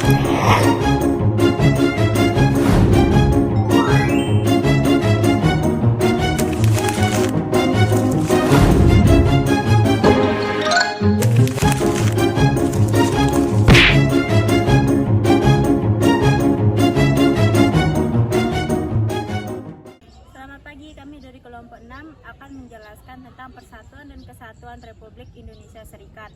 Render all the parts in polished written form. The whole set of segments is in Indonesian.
Selamat pagi, kami dari kelompok 6 akan menjelaskan tentang Persatuan dan Kesatuan Republik Indonesia Serikat.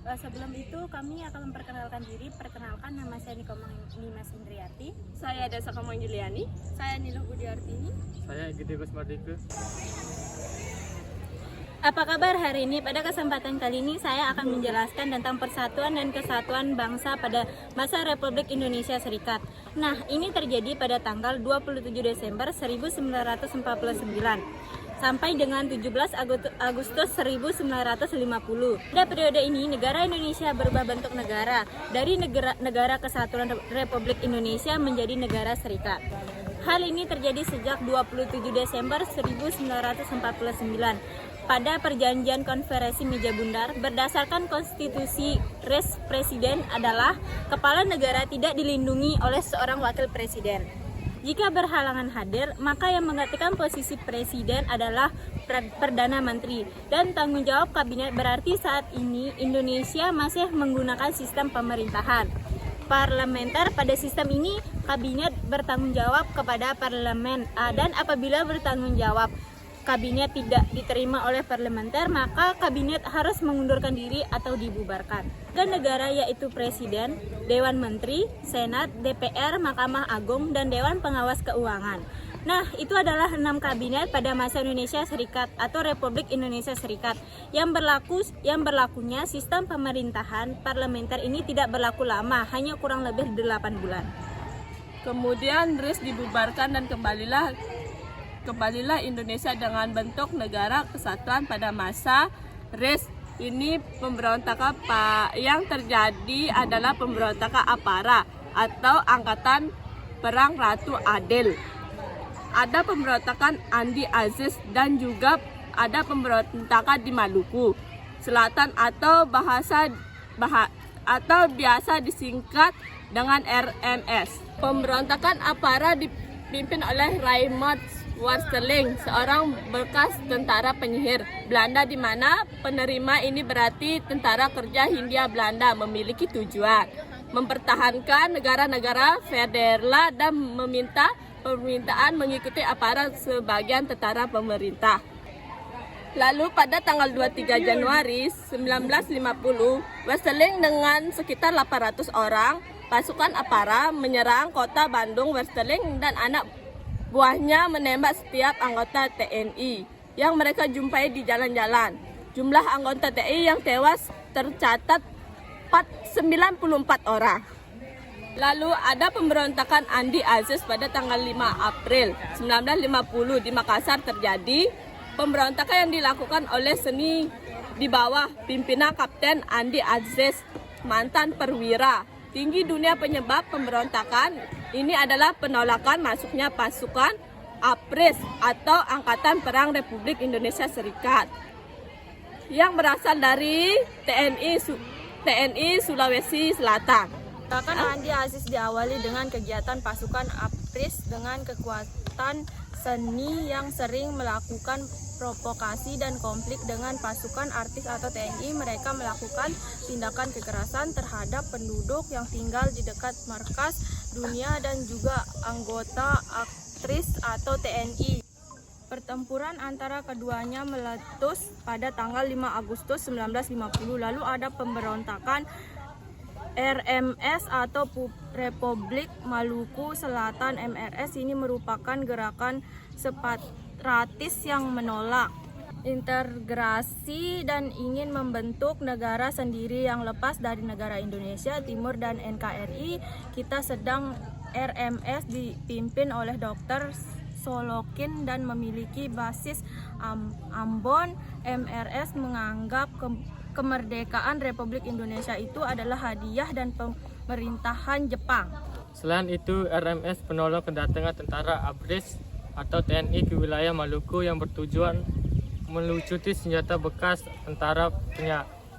Sebelum itu kami akan memperkenalkan diri. Perkenalkan, nama saya Nimas Indriati. Saya Desa Kamang Juliani. Saya Niluh Budiartini. Saya Gede Kusmardike. Apa kabar hari ini? Pada kesempatan kali ini saya akan menjelaskan tentang Persatuan dan Kesatuan Bangsa pada masa Republik Indonesia Serikat. Nah, ini terjadi pada tanggal 27 Desember 1949 sampai dengan 17 Agustus 1950. Pada periode ini, negara Indonesia berubah bentuk negara dari negara Kesatuan Republik Indonesia menjadi negara serikat. Hal ini terjadi sejak 27 Desember 1949 pada perjanjian konferensi meja bundar. Berdasarkan konstitusi, res presiden adalah kepala negara tidak dilindungi oleh seorang wakil presiden. Jika berhalangan hadir, maka yang menggantikan posisi presiden adalah Perdana Menteri dan tanggung jawab kabinet. Berarti saat ini Indonesia masih menggunakan sistem pemerintahan parlementer. Pada sistem ini, kabinet bertanggung jawab kepada parlemen, dan apabila bertanggung jawab kabinet tidak diterima oleh parlementer, maka kabinet harus mengundurkan diri atau dibubarkan. Dan negara yaitu Presiden, Dewan Menteri, Senat, DPR, Mahkamah Agung, dan Dewan Pengawas Keuangan. Nah, itu adalah 6 kabinet pada masa Indonesia Serikat atau Republik Indonesia Serikat. Yang berlakunya sistem pemerintahan parlementer ini tidak berlaku lama, hanya kurang lebih 8 bulan. Kemudian RIS dibubarkan dan kembalilah Indonesia dengan bentuk negara kesatuan pada masa RIS. Ini pemberontakan yang terjadi adalah pemberontakan APARA atau Angkatan Perang Ratu Adil. Ada pemberontakan Andi Aziz dan juga ada pemberontakan di Maluku Selatan atau biasa disingkat dengan RMS. Pemberontakan APARA dipimpin oleh Raymond Warsteling, seorang bekas tentara penyihir Belanda, di mana penerima ini berarti tentara kerja Hindia Belanda, memiliki tujuan mempertahankan negara-negara federal dan meminta permintaan mengikuti aparat sebagian tentara pemerintah. Lalu pada tanggal 23 Januari 1950, Warsteling dengan sekitar 800 orang pasukan APARA menyerang kota Bandung. Warsteling dan anak buahnya menembak setiap anggota TNI yang mereka jumpai di jalan-jalan. Jumlah anggota TNI yang tewas tercatat 94 orang. Lalu ada pemberontakan Andi Aziz pada tanggal 5 April 1950 di Makassar terjadi. Pemberontakan yang dilakukan oleh seni di bawah pimpinan Kapten Andi Aziz, mantan perwira tinggi dunia. Penyebab pemberontakan ini adalah penolakan masuknya pasukan APRIS atau Angkatan Perang Republik Indonesia Serikat yang berasal dari TNI Sulawesi Selatan. Pemberontakan Andi Aziz diawali dengan kegiatan pasukan APRIS dengan kekuatan seni yang sering melakukan provokasi dan konflik dengan pasukan artis atau TNI. Mereka melakukan tindakan kekerasan terhadap penduduk yang tinggal di dekat markas dunia dan juga anggota APRIS atau TNI. Pertempuran antara keduanya meletus pada tanggal 5 Agustus 1950. Lalu ada pemberontakan RMS atau Republik Maluku Selatan. MRS ini merupakan gerakan separatis yang menolak integrasi dan ingin membentuk negara sendiri yang lepas dari negara Indonesia Timur dan NKRI. Kita sedang RMS dipimpin oleh Dr. Solokin dan memiliki basis Ambon. MRS menganggap kemerdekaan Republik Indonesia itu adalah hadiah dan pemerintahan Jepang. Selain itu, RMS menolak kedatangan tentara ABRIS atau TNI ke wilayah Maluku yang bertujuan melucuti senjata bekas tentara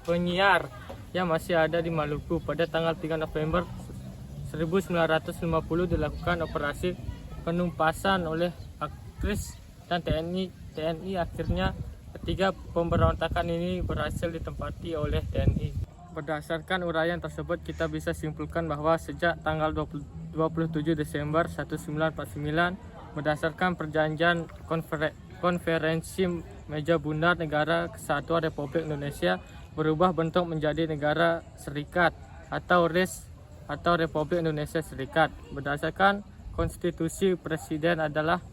penyiar yang masih ada di Maluku. Pada tanggal 3 November 1950 dilakukan operasi penumpasan oleh ABRIS dan TNI. Akhirnya ketiga pemberontakan ini berhasil ditempati oleh TNI. Berdasarkan uraian tersebut, kita bisa simpulkan bahwa sejak tanggal 27 Desember 1949, berdasarkan perjanjian konferensi Meja Bundar, Negara Kesatuan Republik Indonesia berubah bentuk menjadi negara serikat atau RIS atau Republik Indonesia Serikat. Berdasarkan konstitusi, presiden adalah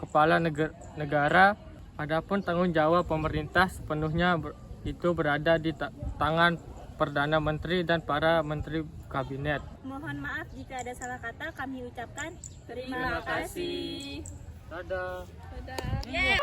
kepala negara, adapun tanggung jawab pemerintah sepenuhnya itu berada di tangan Perdana Menteri dan para menteri kabinet. Mohon maaf jika ada salah kata, kami ucapkan Terima kasih. Dadah. Dadah.